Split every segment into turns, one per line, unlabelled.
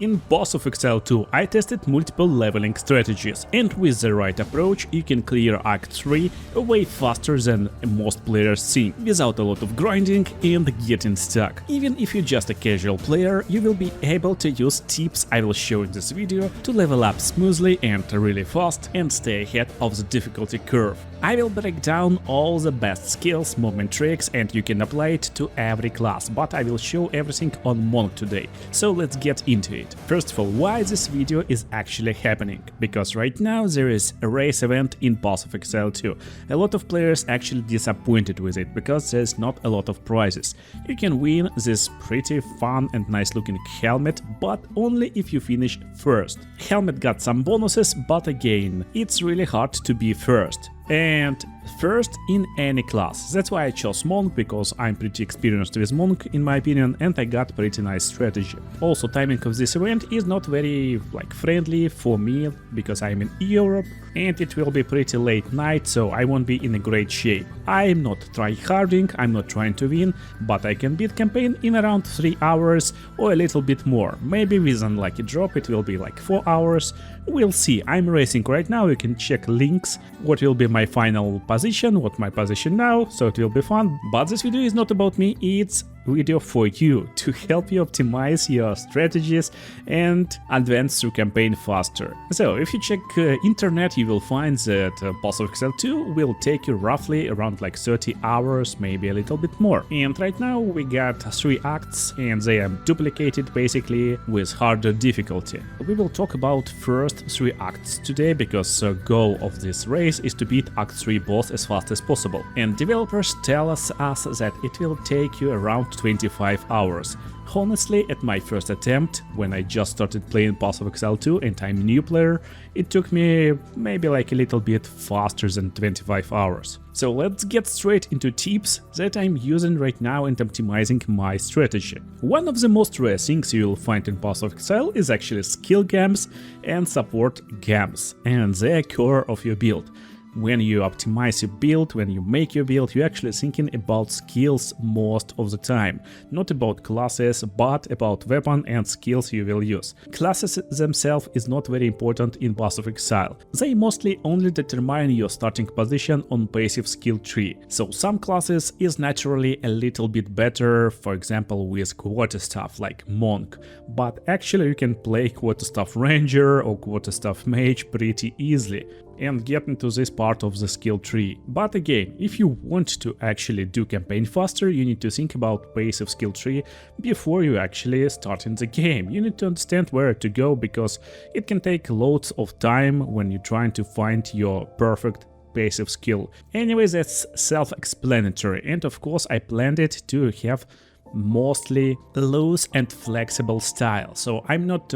In Boss of Exile 2 I tested multiple leveling strategies, and with the right approach you can clear Act 3 way faster than most players think, without a lot of grinding and getting stuck. Even if you're just a casual player, you will be able to use tips I will show in this video to level up smoothly and really fast and stay ahead of the difficulty curve. I will break down all the best skills, movement tricks, and you can apply it to every class, but I will show everything on Monk today, so let's get into it. First of all, why this video is actually happening? Because right now there is a race event in Boss of Exile 2. A lot of players actually disappointed with it, because there's not a lot of prizes. You can win this pretty fun and nice looking helmet, but only if you finish first. Helmet got some bonuses, but again, it's really hard to be first. And first in any class. That's why I chose Monk, because I'm pretty experienced with Monk in my opinion, and I got pretty nice strategy. Also, timing of this event is not very friendly for me, because I'm in Europe and it will be pretty late night, so I won't be in a great shape. I'm not tryharding, I'm not trying to win, but I can beat campaign in around 3 hours or a little bit more. Maybe with unlucky drop it will be like 4 hours. We'll see. I'm racing right now, you can check links, what will be my final position, what my position now, so it will be fun. But this video is not about me, it's video for you, to help you optimize your strategies and advance through campaign faster. So if you check internet, you will find that Boss of Exile 2 will take you roughly around 30 hours, maybe a little bit more. And right now we got 3 acts and they are duplicated basically with harder difficulty. We will talk about first 3 acts today, because the goal of this race is to beat Act 3 boss as fast as possible. And developers tell us that it will take you around 25 hours. Honestly, at my first attempt, when I just started playing Boss of Exile 2 and I'm a new player, it took me maybe a little bit faster than 25 hours. So let's get straight into tips that I'm using right now and optimizing my strategy. One of the most rare things you will find in Boss of Exile is actually skill gams and support gams, and they are core of your build. When you optimize your build, when you make your build, you're actually thinking about skills most of the time. Not about classes, but about weapon and skills you will use. Classes themselves is not very important in Boss of Exile. They mostly only determine your starting position on passive skill tree. So some classes is naturally a little bit better, for example with quarterstaff like Monk. But actually you can play quarterstaff ranger or quarterstaff mage pretty easily and get into this part of the skill tree. But again, if you want to actually do campaign faster, you need to think about passive skill tree before you actually start in the game. You need to understand where to go, because it can take loads of time when you're trying to find your perfect passive skill. Anyway, that's self-explanatory, and of course I planned it to have mostly loose and flexible style. So I'm not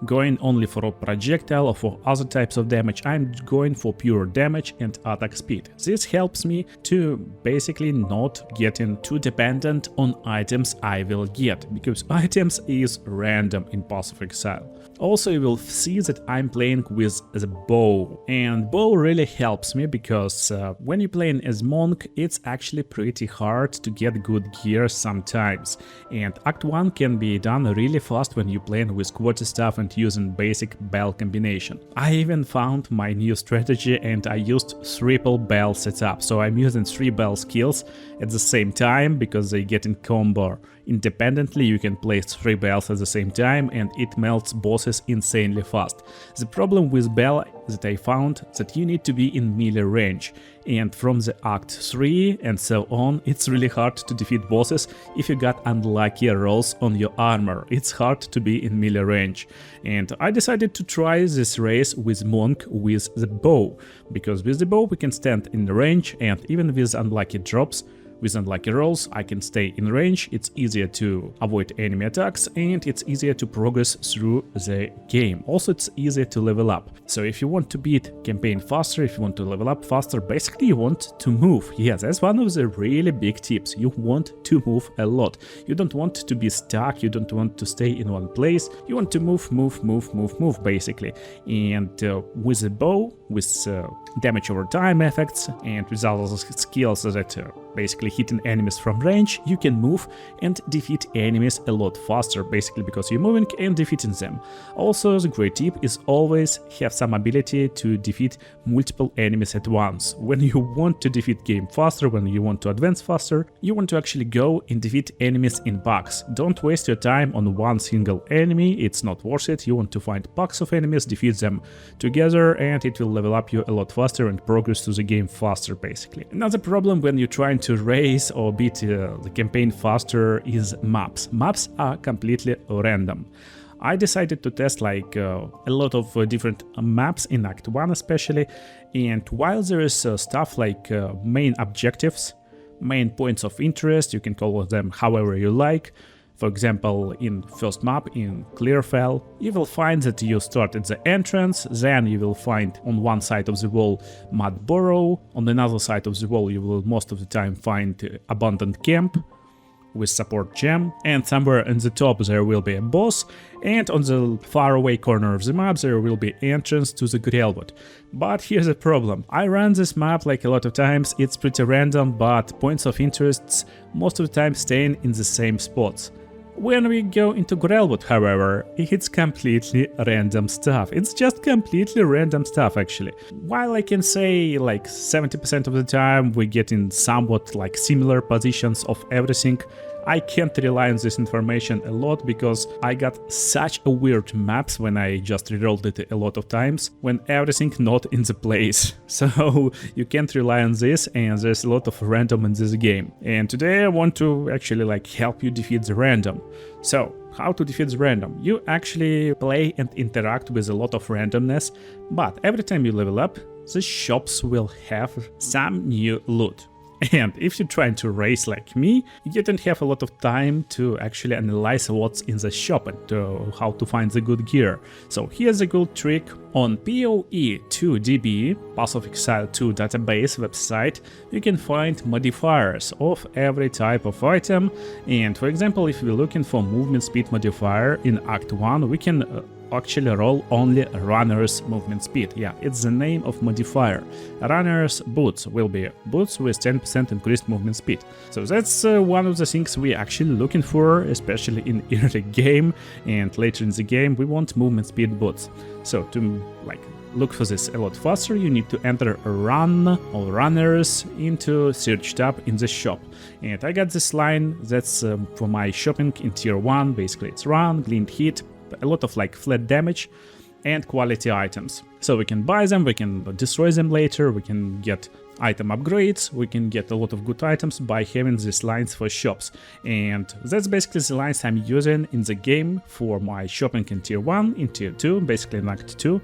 going only for a projectile or for other types of damage, I'm going for pure damage and attack speed. This helps me to basically not getting too dependent on items I will get, because items is random in Boss of Exile. Also, you will see that I'm playing with the bow, and bow really helps me, because when you're playing as Monk, it's actually pretty hard to get good gear sometimes, and Act 1 can be done really fast when you're playing with quarterstaff and using basic bell combination. I even found my new strategy and I used triple bell setup, so I'm using 3 bell skills at the same time, because they get in combo. Independently you can place 3 bells at the same time and it melts bosses insanely fast. The problem with bell that I found that you need to be in melee range, and from the Act 3 and so on, it's really hard to defeat bosses if you got unlucky rolls on your armor. It's hard to be in melee range, and I decided to try this race with Monk with the bow, because with the bow we can stand in the range, and even with unlucky drops, with unlucky rolls, I can stay in range, it's easier to avoid enemy attacks, and it's easier to progress through the game. Also, it's easier to level up. So if you want to beat campaign faster, if you want to level up faster, basically you want to move. Yeah, that's one of the really big tips. You want to move a lot. You don't want to be stuck, you don't want to stay in one place. You want to move, basically. And with the bow, with damage over time effects, and with other skills that basically hitting enemies from range, you can move and defeat enemies a lot faster, basically because you're moving and defeating them. Also, the great tip is always have some ability to defeat multiple enemies at once. When you want to defeat game faster, when you want to advance faster, you want to actually go and defeat enemies in packs. Don't waste your time on one single enemy, it's not worth it. You want to find packs of enemies, defeat them together, and it will level up you a lot faster and progress to the game faster, basically. Another problem when you're trying to race or beat the campaign faster is maps. Maps are completely random. I decided to test like a lot of different maps in Act 1 especially, and while there is stuff like main objectives, main points of interest, you can call them however you like. For example, in first map, in Clearfell, you will find that you start at the entrance, then you will find on one side of the wall Mud Burrow, on another side of the wall you will most of the time find Abandoned Camp with support gem, and somewhere in the top there will be a boss, and on the far away corner of the map there will be entrance to the Grailwood. But here's the problem, I ran this map like a lot of times, it's pretty random, but points of interests most of the time staying in the same spots. When we go into Grailwood, however, it's completely random stuff. It's just completely random stuff, actually. While I can say like 70% of the time we get in somewhat like similar positions of everything, I can't rely on this information a lot because I got such a weird maps when I just rerolled it a lot of times, when everything not in the place. So you can't rely on this, and there's a lot of random in this game. And today I want to actually like help you defeat the random. So how to defeat the random? You actually play and interact with a lot of randomness, but every time you level up, the shops will have some new loot. And if you're trying to race like me, you don't have a lot of time to actually analyze what's in the shop and how to find the good gear. So here's a good trick. On POE 2DB, Path of Exile 2 database website, you can find modifiers of every type of item. And for example, if we're looking for movement speed modifier in Act 1, we can actually roll only runner's movement speed. Yeah, it's the name of modifier. Runner's boots will be boots with 10% increased movement speed. So that's one of the things we're actually looking for, especially in early game, and later in the game we want movement speed boots. So to like look for this a lot faster, you need to enter Run or Runners into search tab in the shop. And I got this line that's for my shopping in tier 1, basically it's Run, Glint hit, a lot of like flat damage and quality items. So we can buy them, we can destroy them later, we can get item upgrades, we can get a lot of good items by having these lines for shops. And that's basically the lines I'm using in the game for my shopping in tier 1, in tier 2, basically in Act 2,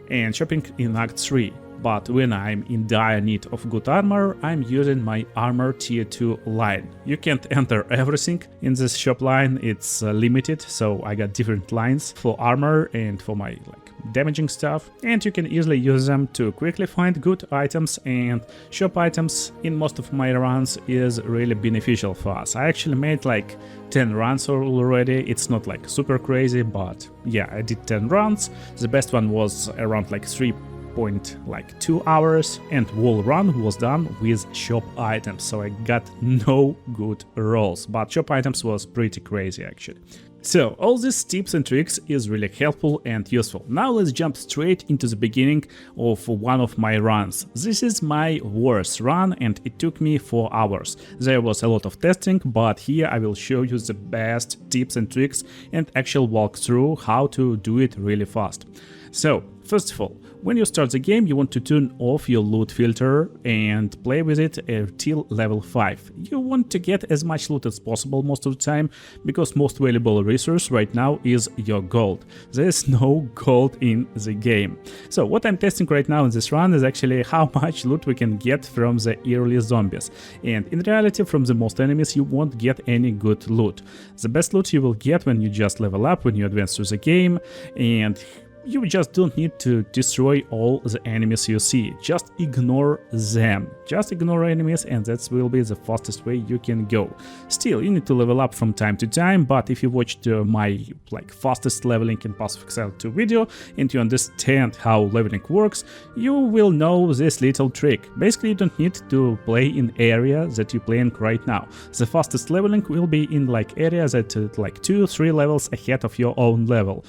and shopping in Act 3. But when I'm in dire need of good armor, I'm using my armor tier 2 line. You can't enter everything in this shop line, it's limited, so I got different lines for armor and for my like damaging stuff, and you can easily use them to quickly find good items, and shop items in most of my runs is really beneficial for us. I actually made like 10 runs already, it's not like super crazy, but yeah, I did 10 runs. The best one was around like 3.2 hours, and whole run was done with shop items, so I got no good rolls, but shop items was pretty crazy actually. So all these tips and tricks is really helpful and useful. Now let's jump straight into the beginning of one of my runs. This is my worst run and it took me 4 hours. There was a lot of testing, but here I will show you the best tips and tricks and actual walkthrough how to do it really fast. So first of all, when you start the game, you want to turn off your loot filter and play with it till level 5. You want to get as much loot as possible most of the time, because most valuable resource right now is your gold. There's no gold in the game. So what I'm testing right now in this run is actually how much loot we can get from the early zombies. And in reality, from the most enemies you won't get any good loot. The best loot you will get when you just level up, when you advance through the game, and You just don't need to destroy all the enemies you see, just ignore them. Just ignore enemies and that will be the fastest way you can go. Still, you need to level up from time to time, but if you watched my fastest leveling in Path of Exile 2 video and you understand how leveling works, you will know this little trick. Basically, you don't need to play in area that you're playing right now. The fastest leveling will be in areas that 2-3 levels ahead of your own level.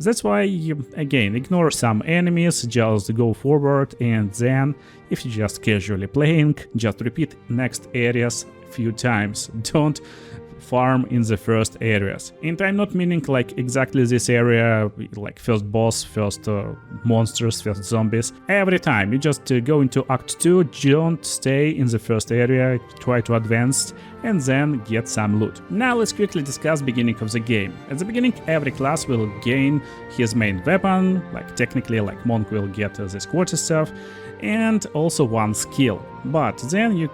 That's why, again, ignore some enemies, just go forward, and then, if you're just casually playing, just repeat next areas a few times. Don't farm in the first areas. And I'm not meaning exactly this area, first boss, first monsters, first zombies. Every time you just go into Act 2, don't stay in the first area, try to advance and then get some loot. Now let's quickly discuss beginning of the game. At the beginning, every class will gain his main weapon, technically Monk will get this quarterstaff, and also one skill. But then you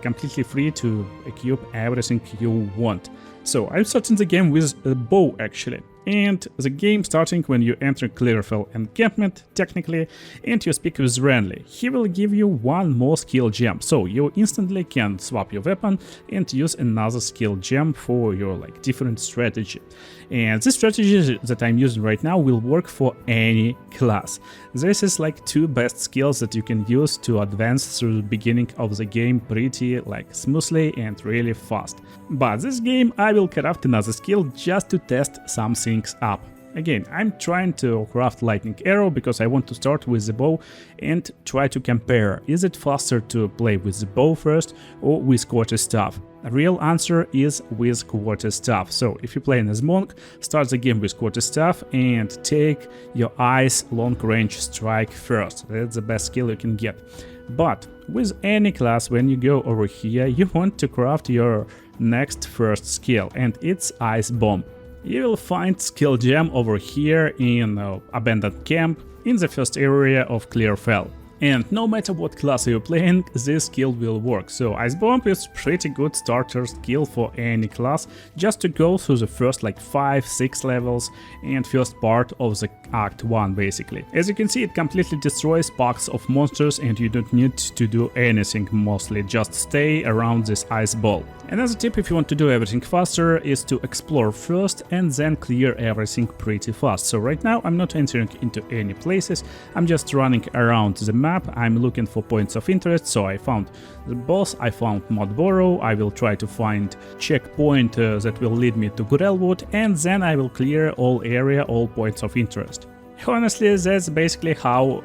completely free to equip everything you want. So I'm starting the game with a bow actually. And the game starting when you enter Clearfell encampment, technically, and you speak with Renly. He will give you one more skill gem, so you instantly can swap your weapon and use another skill gem for your different strategy. And this strategy that I'm using right now will work for any class. This is two best skills that you can use to advance through the beginning of the game pretty smoothly and really fast. But this game I will craft another skill just to test something up. Again, I'm trying to craft lightning arrow because I want to start with the bow and try to compare, is it faster to play with the bow first or with quarterstaff? The real answer is with quarterstaff. So if you're playing as monk, start the game with quarterstaff and take your ice long range strike first. That's the best skill you can get. But with any class, when you go over here, you want to craft your next first skill, and it's ice bomb. You will find skill gem over here in abandoned camp in the first area of Clearfell. And no matter what class you're playing, this skill will work. So Ice Bomb is pretty good starter skill for any class, just to go through the first 5-6 levels and first part of the Act 1 basically. As you can see, it completely destroys packs of monsters and you don't need to do anything mostly, just stay around this ice ball. Another tip if you want to do everything faster is to explore first and then clear everything pretty fast. So right now I'm not entering into any places, I'm just running around the map. I'm looking for points of interest, so I found the boss, I found Mod Burrow, I will try to find checkpoint that will lead me to Grelwood, and then I will clear all area, all points of interest. Honestly, that's basically how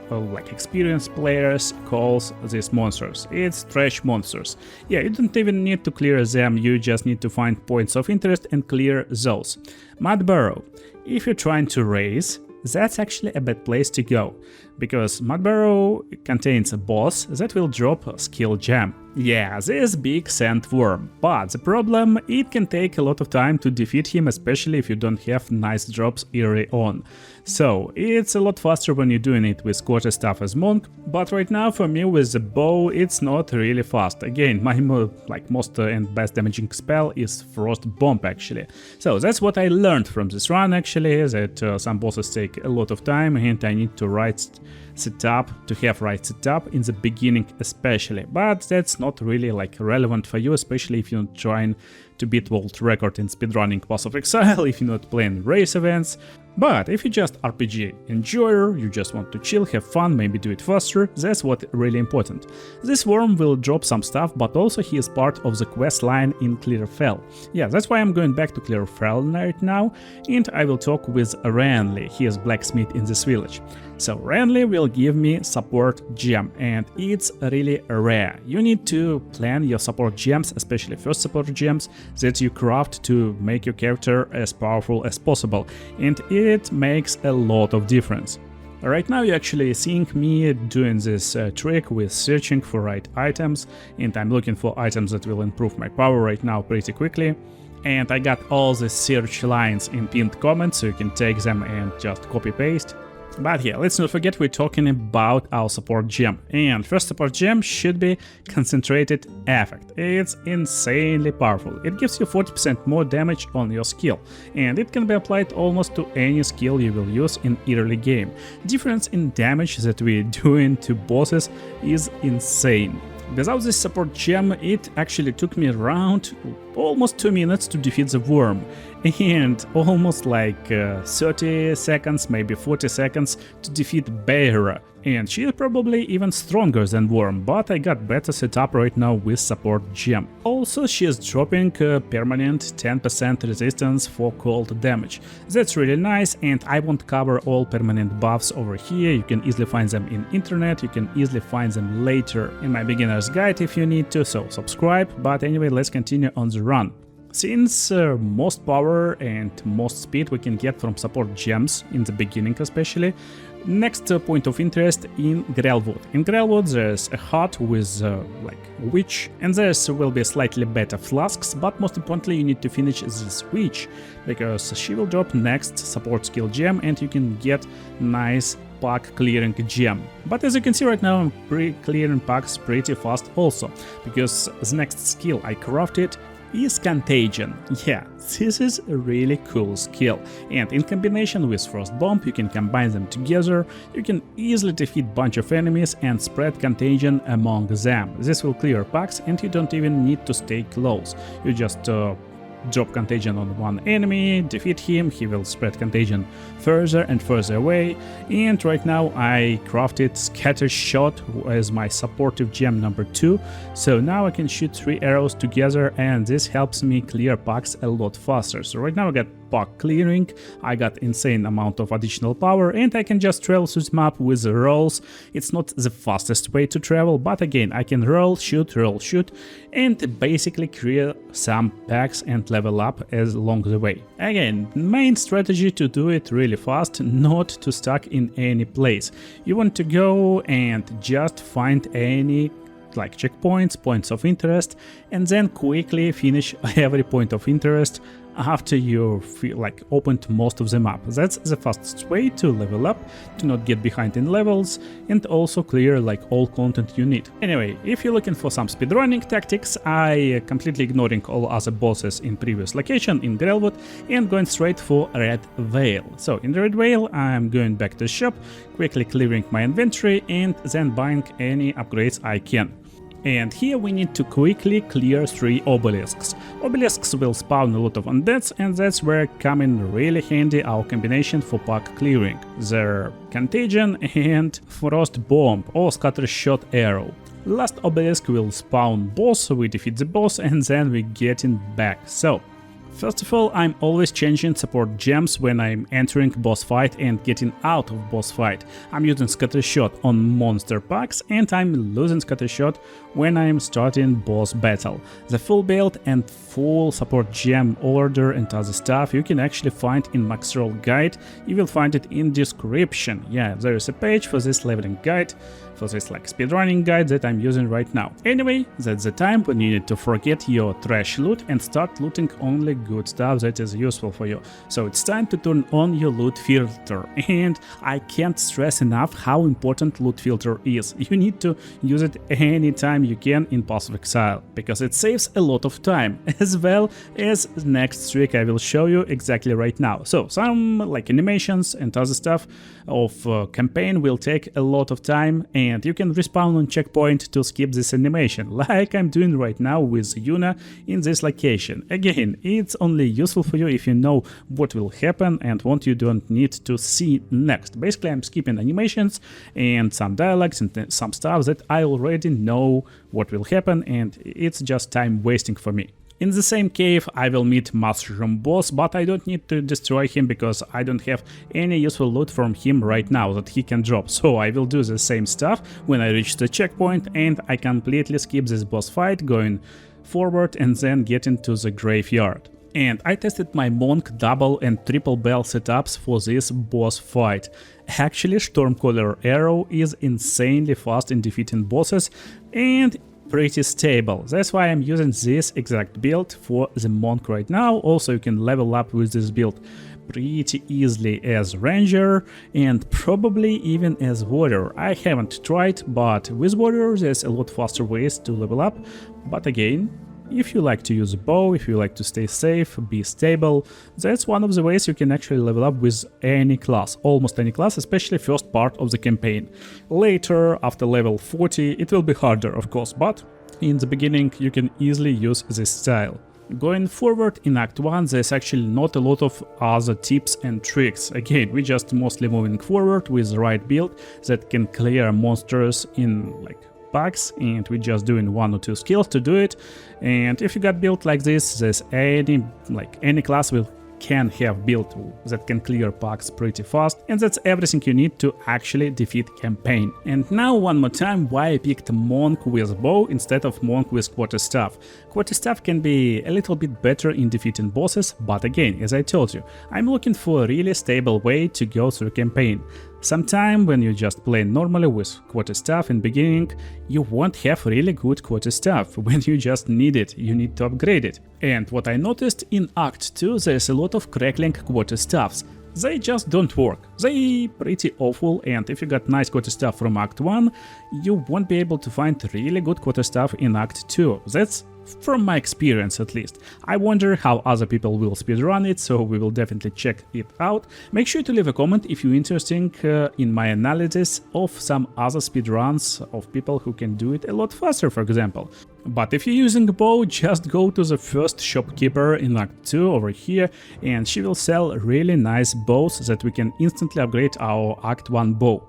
experienced players calls these monsters. It's trash monsters. Yeah, you don't even need to clear them, you just need to find points of interest and clear those. Mud Burrow. If you're trying to race, that's actually a bad place to go, because Mud Burrow contains a boss that will drop a skill gem. Yeah, this big sandworm, but the problem, it can take a lot of time to defeat him, especially if you don't have nice drops early on. So it's a lot faster when you're doing it with quarterstaff as monk, but right now for me with the bow it's not really fast. Again, my most and best damaging spell is Frost Bomb actually. So that's what I learned from this run actually, that some bosses take a lot of time and I need to have right setup in the beginning especially, but that's not really relevant for you, especially if you're not trying to beat world record in speedrunning Path of Exile, if you're not playing race events. But if you're just RPG enjoyer, you just want to chill, have fun, maybe do it faster, that's what really important. This worm will drop some stuff, but also he is part of the quest line in Clearfell. Yeah, that's why I'm going back to Clearfell right now, and I will talk with Renly, he is blacksmith in this village. So Renly will give me support gem, and it's really rare. You need to plan your support gems, especially first support gems, that you craft to make your character as powerful as possible, and it makes a lot of difference. Right now you're actually seeing me doing this trick with searching for right items, and I'm looking for items that will improve my power right now pretty quickly. And I got all the search lines in pinned comments, so you can take them and just copy paste. But yeah, let's not forget we're talking about our support gem. And first support gem should be Concentrated Effect. It's insanely powerful. It gives you 40% more damage on your skill, and it can be applied almost to any skill you will use in early game. Difference in damage that we're doing to bosses is insane. Without this support gem, it actually took me around almost 2 minutes to defeat the worm, and almost like 30 seconds, maybe 40 seconds to defeat Beira. And she is probably even stronger than Worm, but I got better setup right now with support gem. Also, she is dropping permanent 10% resistance for cold damage. That's really nice, and I won't cover all permanent buffs over here. You can easily find them in internet, you can easily find them later in my beginner's guide if you need to, so subscribe. But anyway, let's continue on the run. Since most power and most speed we can get from support gems, in the beginning especially, next point of interest in Grelwood. In Grelwood there's a hut with like witch, and there will be slightly better flasks, but most importantly you need to finish this witch, because she will drop next support skill gem and you can get nice pack clearing gem. But as you can see right now I'm clearing packs pretty fast also, because the next skill I crafted is Contagion. Yeah, this is a really cool skill, and in combination with Frost Bomb you can combine them together, you can easily defeat bunch of enemies and spread Contagion among them. This will clear packs and you don't even need to stay close, you just drop Contagion on one enemy, defeat him, he will spread Contagion further and further away. And right now I crafted Scatter Shot as my supportive gem number 2, so now I can shoot 3 arrows together and this helps me clear packs a lot faster. So right now I got pack clearing, I got insane amount of additional power, and I can just travel through the map with the rolls. It's not the fastest way to travel, but again I can roll, shoot, and basically clear some packs and level up along the way. Again, main strategy to do it really fast, not to stuck in any place. You want to go and just find any like checkpoints, points of interest, and then quickly finish every point of interest after you like opened most of the map. That's the fastest way to level up, to not get behind in levels, and also clear like all content you need. Anyway, if you're looking for some speedrunning tactics, I completely ignoring all other bosses in previous location in Grelwood and going straight for Red Veil. So in the Red Veil I'm going back to the shop, quickly clearing my inventory and then buying any upgrades I can. And here we need to quickly clear 3 obelisks. Obelisks will spawn a lot of undeads, and that's where come in really handy our combination for pack clearing. Their Contagion and Frost Bomb or Scatter Shot Arrow. Last obelisk will spawn boss, we defeat the boss and then we get in back. So first of all, I'm always changing support gems when I'm entering boss fight and getting out of boss fight. I'm using Scatter Shot on monster packs and I'm losing Scatter Shot when I'm starting boss battle. The full build and full support gem order and other stuff you can actually find in MacLeod guide. You will find it in description. Yeah, there is a page for this leveling guide, for this like speedrunning guide that I'm using right now. Anyway, that's the time when you need to forget your trash loot and start looting only good stuff that is useful for you. So it's time to turn on your loot filter, and I can't stress enough how important loot filter is. You need to use it anytime you can in Path of Exile, because it saves a lot of time, as well as the next trick I will show you exactly right now. So some like animations and other stuff of campaign will take a lot of time, and you can respawn on checkpoint to skip this animation, like I'm doing right now with Yuna in this location. Again, it's only useful for you if you know what will happen and what you don't need to see next. Basically, I'm skipping animations and some dialogues and some stuff that I already know what will happen, and it's just time wasting for me. In the same cave I will meet Mushroom Boss, but I don't need to destroy him because I don't have any useful loot from him right now that he can drop. So I will do the same stuff when I reach the checkpoint, and I completely skip this boss fight, going forward and then get into the graveyard. And I tested my Monk double and triple bell setups for this boss fight. Actually, Stormcaller Arrow is insanely fast in defeating bosses and pretty stable. That's why I'm using this exact build for the Monk right now. Also, you can level up with this build pretty easily as ranger and probably even as warrior. I haven't tried, but with warrior there's a lot faster ways to level up, but again, if you like to use a bow, if you like to stay safe, be stable, that's one of the ways you can actually level up with any class, almost any class, especially first part of the campaign. Later, after level 40, it will be harder, of course, but in the beginning you can easily use this style. Going forward in Act 1, there's actually not a lot of other tips and tricks. Again, we're just mostly moving forward with the right build that can clear monsters in like packs, and we're just doing 1 or 2 skills to do it. And if you got built like this, there's any class can have build that can clear packs pretty fast, and that's everything you need to actually defeat campaign. And now one more time why I picked monk with bow instead of monk with quarterstaff. Quarterstaff can be a little bit better in defeating bosses, but again, as I told you, I'm looking for a really stable way to go through campaign. Sometime when you just play normally with quarterstaff in beginning, you won't have really good quarterstaff. When you just need it, you need to upgrade it. And what I noticed in Act 2, there's a lot of crackling quarterstaffs. They just don't work. They pretty awful, and if you got nice quarterstaff from Act 1, you won't be able to find really good quarterstaff in Act 2. That's from my experience at least. I wonder how other people will speedrun it, so we will definitely check it out. Make sure to leave a comment if you're interested in my analysis of some other speedruns of people who can do it a lot faster, for example. But if you're using a bow, just go to the first shopkeeper in Act 2 over here, and she will sell really nice bows that we can instantly upgrade our Act 1 bow.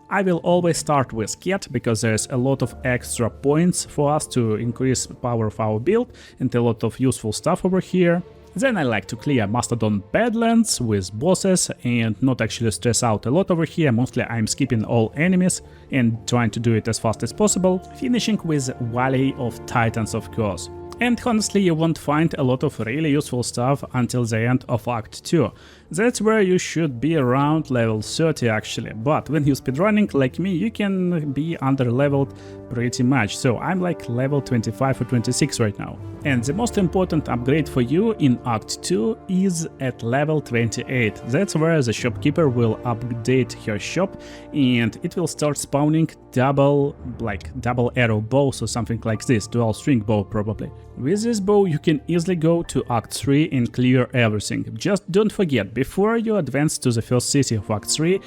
I will always start with cat, because there's a lot of extra points for us to increase the power of our build and a lot of useful stuff over here. Then I like to clear Mastodon Badlands with bosses and not actually stress out a lot over here. Mostly I'm skipping all enemies and trying to do it as fast as possible, finishing with Valley of Titans, of course. And honestly, you won't find a lot of really useful stuff until the end of Act 2. That's where you should be around level 30 actually, but when you're speedrunning like me, you can be under-leveled pretty much, so I'm like level 25 or 26 right now. And the most important upgrade for you in Act 2 is at level 28. That's where the shopkeeper will update her shop and it will start spawning double arrow bows or something like this, dual string bow probably. With this bow you can easily go to Act 3 and clear everything. Just don't forget, before you advance to the first city of Act 3,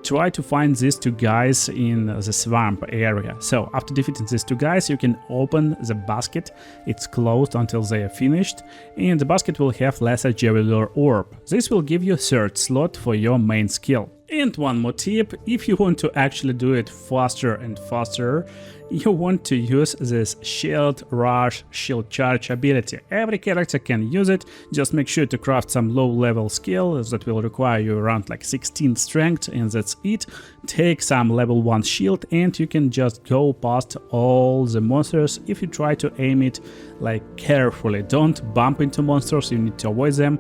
try to find these 2 guys in the swamp area. So after defeating these 2 guys, you can open the basket. It's closed until they are finished, and the basket will have lesser Javelin orb. This will give you a 3rd slot for your main skill. And one more tip, if you want to actually do it faster and faster, you want to use this Shield Rush Shield Charge ability. Every character can use it, just make sure to craft some low level skill that will require you around like 16 strength, and that's it. Take some level 1 shield and you can just go past all the monsters if you try to aim it like carefully. Don't bump into monsters, you need to avoid them,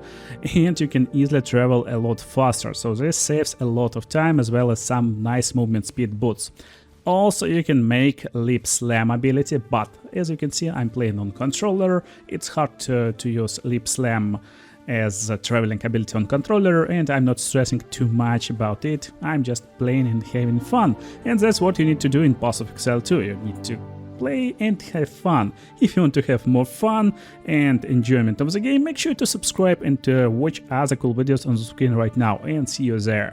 and you can easily travel a lot faster. So this saves a lot of time as well as some nice movement speed boosts. Also, you can make Lip Slam ability, but as you can see, I'm playing on controller. It's hard to use Lip Slam as a traveling ability on controller, and I'm not stressing too much about it. I'm just playing and having fun, and that's what you need to do in Path of Exile too. You need to play and have fun. If you want to have more fun and enjoyment of the game, make sure to subscribe and watch other cool videos on the screen right now, and see you there.